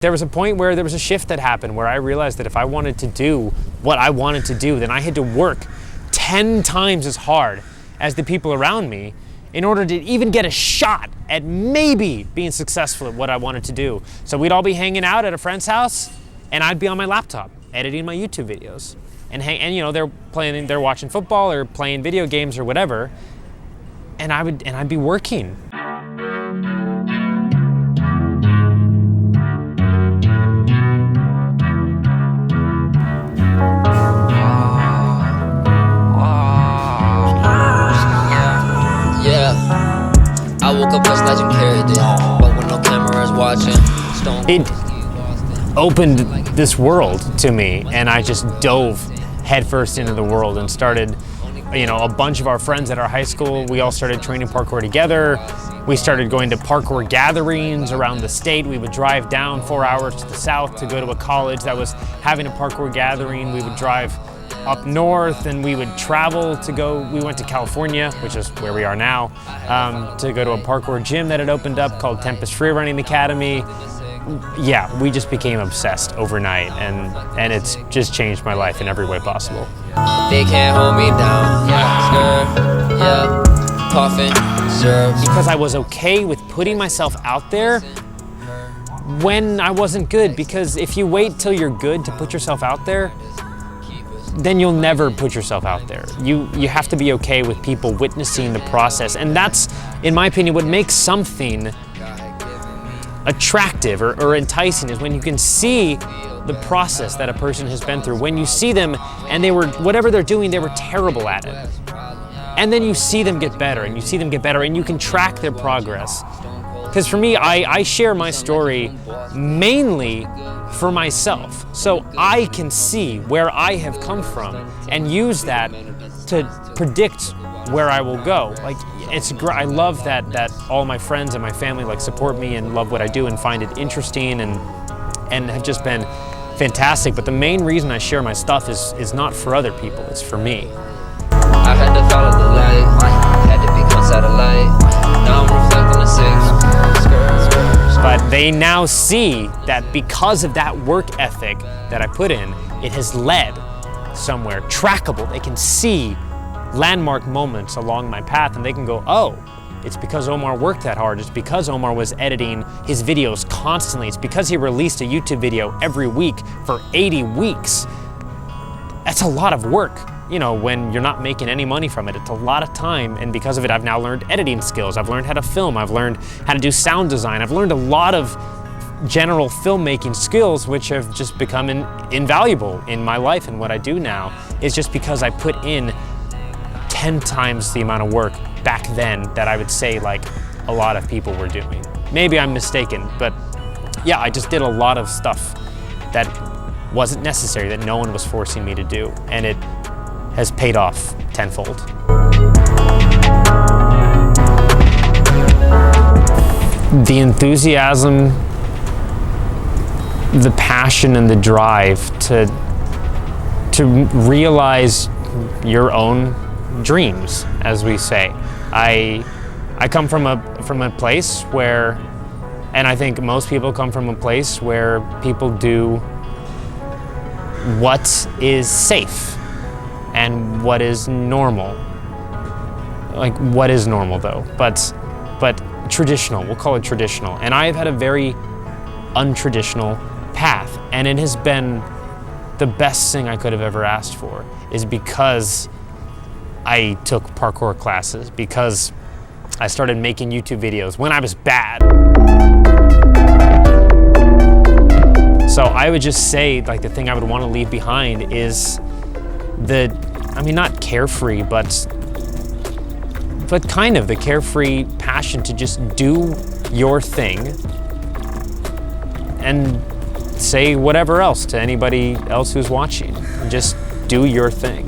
There was a point where there was a shift that happened where I realized that if I wanted to do what I wanted to do, then I had to work 10 times as hard as the people around me in order to even get a shot at maybe being successful at what I wanted to do. So we'd all be hanging out at a friend's house and I'd be on my laptop editing my YouTube videos. And you know, they're watching football or playing video games or whatever, and I'd be working. I woke up as legendary, but when no cameras watching, it opened this world to me, and I just dove headfirst into the world and started, you know, a bunch of our friends at our high school, we all started training parkour together. We started going to parkour gatherings around the state. We would drive down 4 hours to the south to go to a college that was having a parkour gathering. We would drive up north and we would travel to go, we went to California, which is where we are now, to go to a parkour gym that had opened up called Tempest Freerunning Academy. Yeah, we just became obsessed overnight, and it's just changed my life in every way possible. They can't hold me down, puffin', serve. Because I was okay with putting myself out there when I wasn't good, because if you wait till you're good to put yourself out there, then you'll never put yourself out there. You have to be okay with people witnessing the process, and that's, in my opinion, what makes something attractive or enticing, is when you can see the process that a person has been through. When you see them and whatever they're doing, they were terrible at it. And then you see them get better and you see them get better and you can track their progress. Because for me, I share my story mainly for myself, so I can see where I have come from and use that to predict where I will go. Like, I love that all my friends and my family like support me and love what I do and find it interesting and have just been fantastic. But the main reason I share my stuff is not for other people, it's for me. I had to follow the light, had to become satellite. Now I'm reflecting the six. But they now see that because of that work ethic that I put in, it has led somewhere trackable. They can see landmark moments along my path and they can go, oh, it's because Omar worked that hard. It's because Omar was editing his videos constantly. It's because he released a YouTube video every week for 80 weeks. That's a lot of work. You know, when you're not making any money from it, it's a lot of time, and because of it, I've now learned editing skills. I've learned how to film. I've learned how to do sound design. I've learned a lot of general filmmaking skills, which have just become invaluable in my life, and what I do now is just because I put in 10 times the amount of work back then that I would say like a lot of people were doing. Maybe I'm mistaken, but yeah, I just did a lot of stuff that wasn't necessary, that no one was forcing me to do, and it has paid off tenfold. The enthusiasm, the passion and the drive to realize your own dreams, as we say. I come from a place where, and I think most people come from a place where people do what is safe and what is normal. Like, what is normal though? But traditional, we'll call it traditional. And I've had a very untraditional path, and it has been the best thing I could have ever asked for, is because I took parkour classes, because I started making YouTube videos when I was bad. So I would just say, like, the thing I would want to leave behind is not carefree, but kind of the carefree passion to just do your thing and say whatever else to anybody else who's watching. Just do your thing.